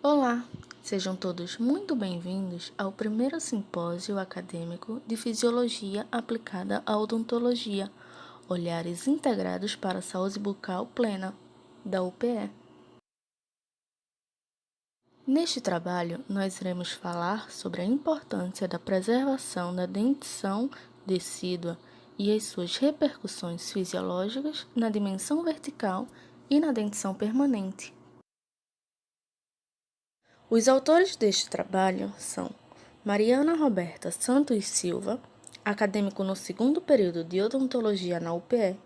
Olá, sejam todos muito bem-vindos ao primeiro simpósio acadêmico de Fisiologia aplicada à Odontologia, Olhares Integrados para a Saúde Bucal Plena, da UPE. Neste trabalho, nós iremos falar sobre a importância da preservação da dentição decídua e as suas repercussões fisiológicas na dimensão vertical e na dentição permanente. Os autores deste trabalho são Mariana Roberta Santos Silva, acadêmico no segundo período de Odontologia na UPE,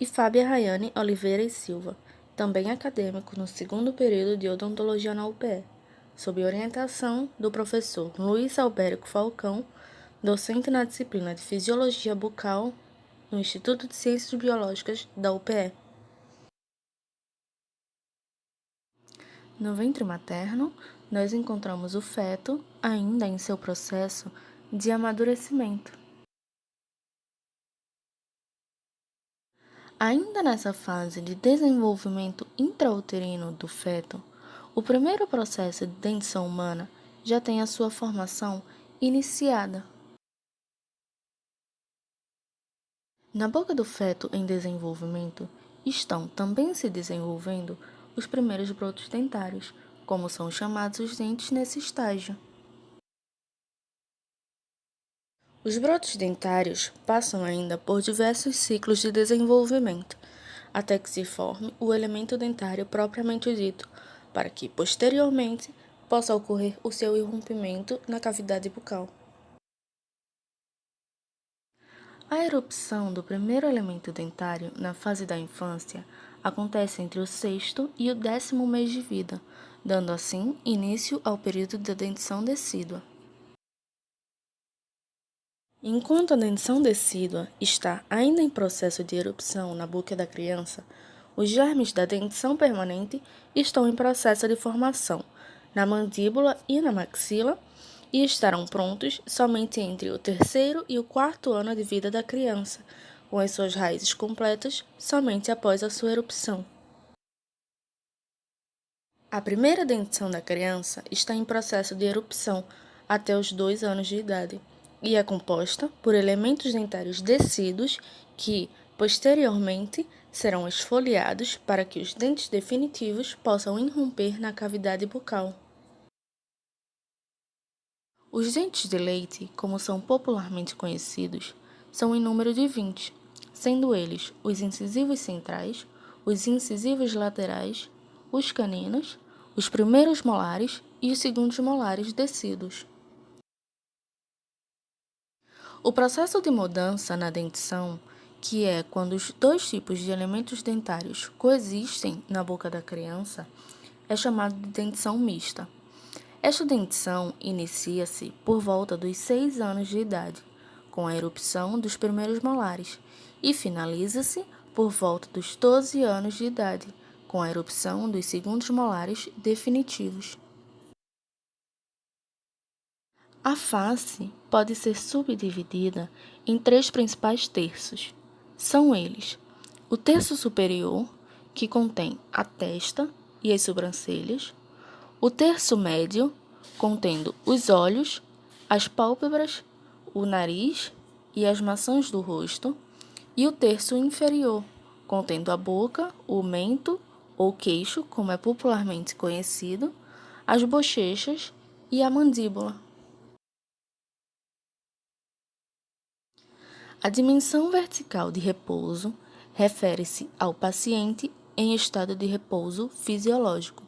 e Fábia Rayane Oliveira e Silva, também acadêmico no segundo período de Odontologia na UPE, sob orientação do professor Luiz Albérico Falcão, docente na disciplina de Fisiologia Bucal no Instituto de Ciências Biológicas da UPE. No ventre materno, nós encontramos o feto ainda em seu processo de amadurecimento. Ainda nessa fase de desenvolvimento intrauterino do feto, o primeiro processo de dentição humana já tem a sua formação iniciada. Na boca do feto em desenvolvimento estão também se desenvolvendo os primeiros brotos dentários, como são chamados os dentes nesse estágio. Os brotos dentários passam ainda por diversos ciclos de desenvolvimento, até que se forme o elemento dentário propriamente dito, para que, posteriormente, possa ocorrer o seu irrompimento na cavidade bucal. A erupção do primeiro elemento dentário na fase da infância acontece entre o 6º e o 10º mês de vida, dando assim início ao período da dentição decídua. Enquanto a dentição decídua está ainda em processo de erupção na boca da criança, os germes da dentição permanente estão em processo de formação na mandíbula e na maxila e estarão prontos somente entre o 3º e o 4º ano de vida da criança, com as suas raízes completas somente após a sua erupção. A primeira dentição da criança está em processo de erupção até os 2 anos de idade e é composta por elementos dentários decíduos que, posteriormente, serão esfoliados para que os dentes definitivos possam irromper na cavidade bucal. Os dentes de leite, como são popularmente conhecidos, são em número de 20, sendo eles os incisivos centrais, os incisivos laterais, os caninos, os primeiros molares e os segundos molares decíduos. O processo de mudança na dentição, que é quando os dois tipos de elementos dentários coexistem na boca da criança, é chamado de dentição mista. Esta dentição inicia-se por volta dos 6 anos de idade, com a erupção dos primeiros molares, e finaliza-se por volta dos 12 anos de idade, com a erupção dos segundos molares definitivos. A face pode ser subdividida em 3 principais terços. São eles: o terço superior, que contém a testa e as sobrancelhas, o terço médio, contendo os olhos, as pálpebras, o nariz e as maçãs do rosto, e o terço inferior, contendo a boca, o mento ou queixo, como é popularmente conhecido, as bochechas e a mandíbula. A dimensão vertical de repouso refere-se ao paciente em estado de repouso fisiológico,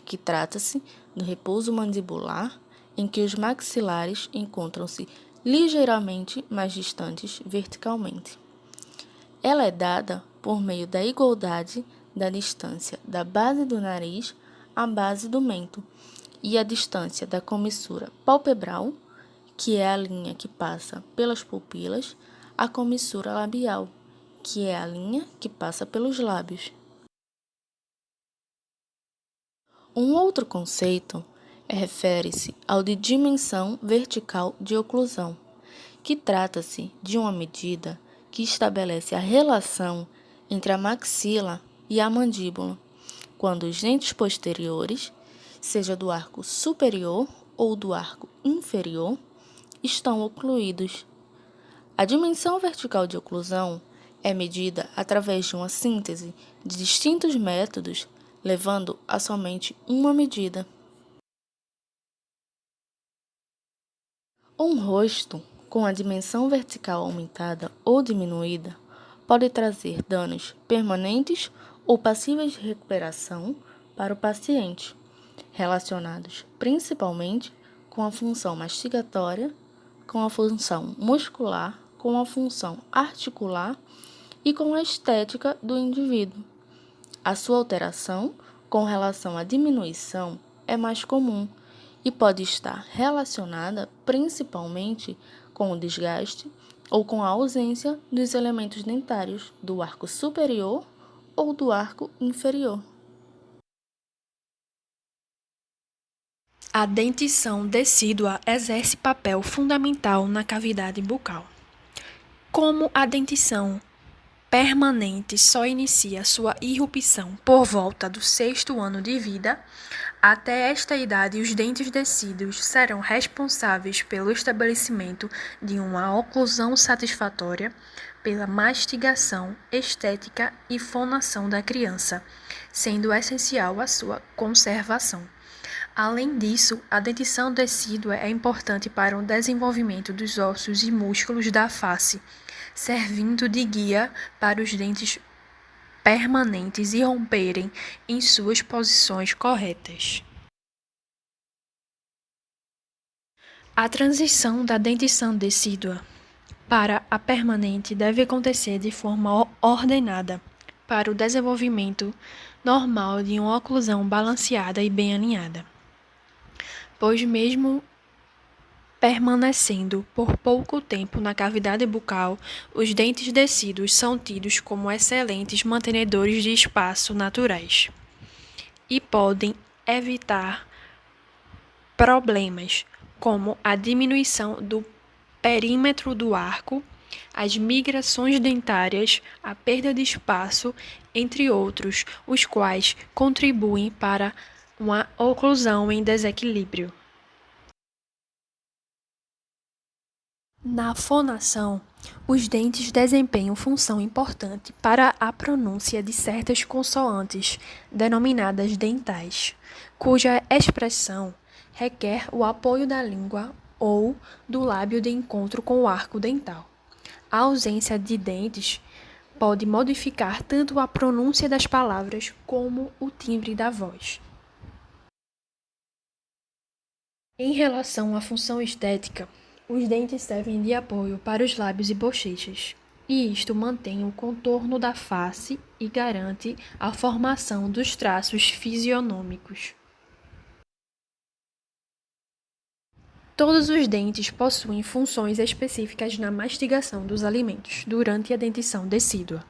que trata-se do repouso mandibular, em que os maxilares encontram-se ligeiramente mais distantes verticalmente. Ela é dada por meio da igualdade da distância da base do nariz à base do mento e a distância da comissura palpebral, que é a linha que passa pelas pupilas, à comissura labial, que é a linha que passa pelos lábios. Um outro conceito refere-se ao de dimensão vertical de oclusão, que trata-se de uma medida que estabelece a relação entre a maxila e a mandíbula, quando os dentes posteriores seja do arco superior ou do arco inferior, estão ocluídos. A dimensão vertical de oclusão é medida através de uma síntese de distintos métodos, levando a somente uma medida. Um rosto com a dimensão vertical aumentada ou diminuída pode trazer danos permanentes ou passíveis de recuperação para o paciente, relacionados principalmente com a função mastigatória, com a função muscular, com a função articular e com a estética do indivíduo. A sua alteração com relação à diminuição é mais comum e pode estar relacionada principalmente com o desgaste ou com a ausência dos elementos dentários do arco superior ou do arco inferior. A dentição decídua exerce papel fundamental na cavidade bucal. Como a dentição permanente só inicia sua irrupção por volta do 6º ano de vida, até esta idade os dentes decíduos serão responsáveis pelo estabelecimento de uma oclusão satisfatória, pela mastigação, estética e fonação da criança, sendo essencial a sua conservação. Além disso, a dentição decídua é importante para o desenvolvimento dos ossos e músculos da face, servindo de guia para os dentes permanentes irromperem em suas posições corretas. A transição da dentição decídua para a permanente deve acontecer de forma ordenada para o desenvolvimento normal de uma oclusão balanceada e bem alinhada, pois mesmo permanecendo por pouco tempo na cavidade bucal, os dentes decíduos são tidos como excelentes mantenedores de espaço naturais e podem evitar problemas como a diminuição do perímetro do arco, as migrações dentárias, a perda de espaço, entre outros, os quais contribuem para uma oclusão em desequilíbrio. Na fonação, os dentes desempenham função importante para a pronúncia de certas consoantes, denominadas dentais, cuja expressão requer o apoio da língua ou do lábio de encontro com o arco dental. A ausência de dentes pode modificar tanto a pronúncia das palavras como o timbre da voz. Em relação à função estética, os dentes servem de apoio para os lábios e bochechas, e isto mantém o contorno da face e garante a formação dos traços fisionômicos. Todos os dentes possuem funções específicas na mastigação dos alimentos durante a dentição decídua.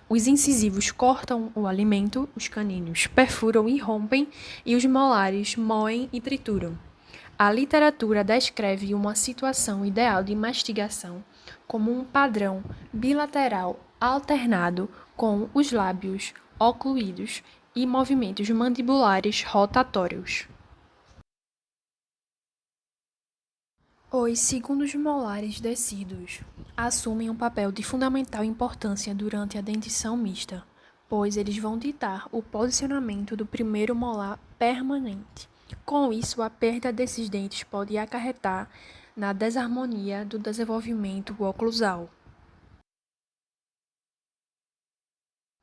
Os incisivos cortam o alimento, os caninos perfuram e rompem, e os molares moem e trituram. A literatura descreve uma situação ideal de mastigação como um padrão bilateral alternado com os lábios ocluídos e movimentos mandibulares rotatórios. Os segundos molares decíduos assumem um papel de fundamental importância durante a dentição mista, pois eles vão ditar o posicionamento do primeiro molar permanente. Com isso, a perda desses dentes pode acarretar na desarmonia do desenvolvimento oclusal.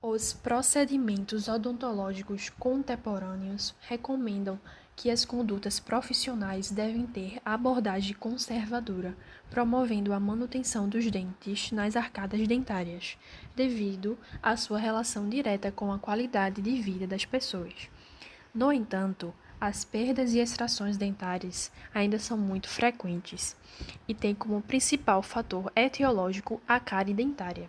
Os procedimentos odontológicos contemporâneos recomendam que as condutas profissionais devem ter abordagem conservadora, promovendo a manutenção dos dentes nas arcadas dentárias, devido à sua relação direta com a qualidade de vida das pessoas. No entanto, as perdas e extrações dentárias ainda são muito frequentes e têm como principal fator etiológico a cárie dentária.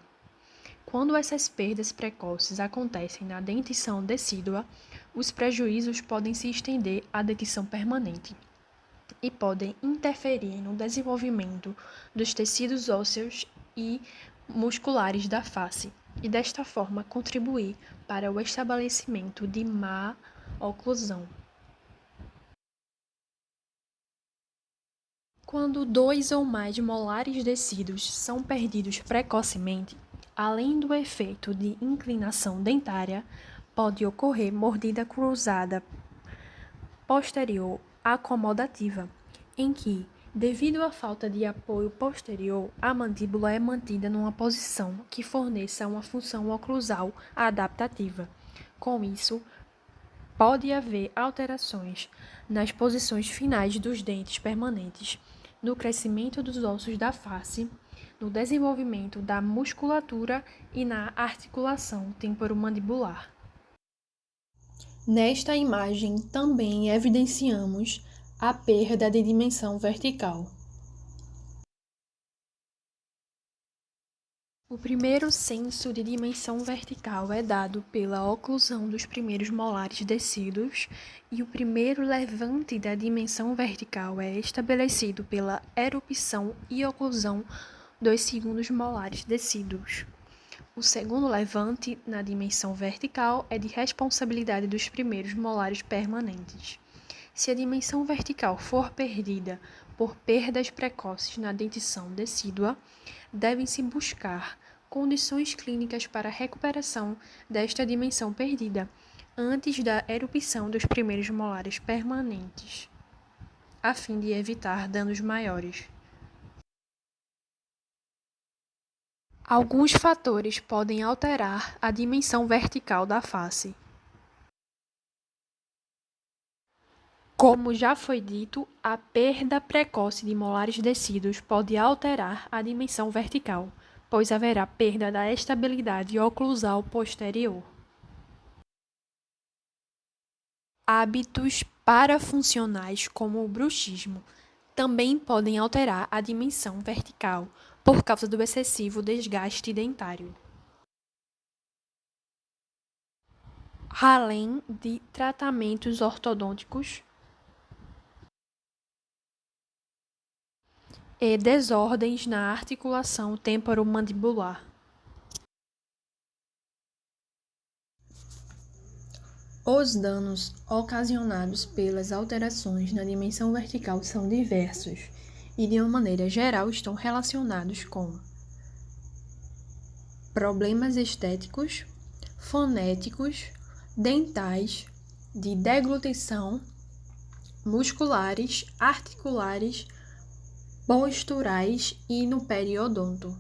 Quando essas perdas precoces acontecem na dentição decídua, os prejuízos podem se estender à dentição permanente e podem interferir no desenvolvimento dos tecidos ósseos e musculares da face e, desta forma, contribuir para o estabelecimento de má oclusão. Quando 2 ou mais molares descidos são perdidos precocemente, além do efeito de inclinação dentária, pode ocorrer mordida cruzada posterior acomodativa, em que, devido à falta de apoio posterior, a mandíbula é mantida numa posição que forneça uma função oclusal adaptativa. Com isso, pode haver alterações nas posições finais dos dentes permanentes, no crescimento dos ossos da face, no desenvolvimento da musculatura e na articulação temporomandibular. Nesta imagem também evidenciamos a perda de dimensão vertical. O primeiro senso de dimensão vertical é dado pela oclusão dos primeiros molares descidos e o primeiro levante da dimensão vertical é estabelecido pela erupção e oclusão dos segundos molares descidos. O segundo levante na dimensão vertical é de responsabilidade dos primeiros molares permanentes. Se a dimensão vertical for perdida por perdas precoces na dentição decídua, devem-se buscar condições clínicas para a recuperação desta dimensão perdida antes da erupção dos primeiros molares permanentes, a fim de evitar danos maiores. Alguns fatores podem alterar a dimensão vertical da face. Como já foi dito, a perda precoce de molares descidos pode alterar a dimensão vertical, pois haverá perda da estabilidade oclusal posterior. Hábitos parafuncionais, como o bruxismo, também podem alterar a dimensão vertical por causa do excessivo desgaste dentário. Além de tratamentos ortodônticos e desordens na articulação temporomandibular. Os danos ocasionados pelas alterações na dimensão vertical são diversos e, de uma maneira geral, estão relacionados com problemas estéticos, fonéticos, dentais, de deglutição, musculares, articulares, posturais e no periodonto.